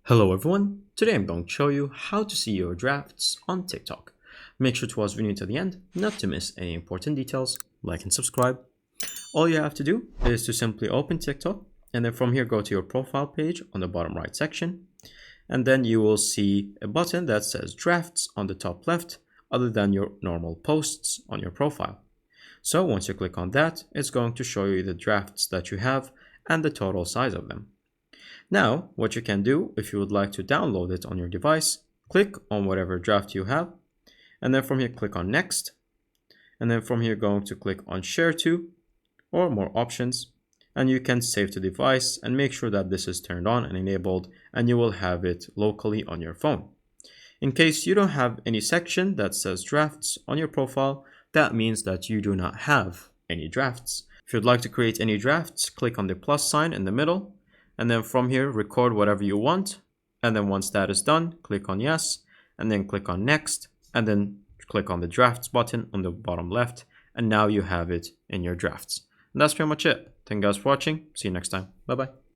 Hello everyone, today I'm going to show you how to see your drafts on TikTok. Make sure to watch the video to the end, not to miss any important details. Like and subscribe. All you have to do is to simply open TikTok and then from here go to your profile page on the bottom right section. And then you will see a button that says drafts on the top left other than your normal posts on your profile. So once you click on that, it's going to show you the drafts that you have and the total size of them. Now, what you can do, if you would like to download it on your device, click on whatever draft you have, and then from here click on next, and then from here going to click on share to, or more options, and you can save to device and make sure that this is turned on and enabled, and you will have it locally on your phone. In case you don't have any section that says drafts on your profile, that means that you do not have any drafts. If you'd like to create any drafts, click on the plus sign in the middle, and then from here record whatever you want, and then once that is done, click on yes, and then click on next, and then click on the drafts button on the bottom left, and now you have it in your drafts. And that's pretty much it. Thank you guys for watching. See you next time. Bye bye.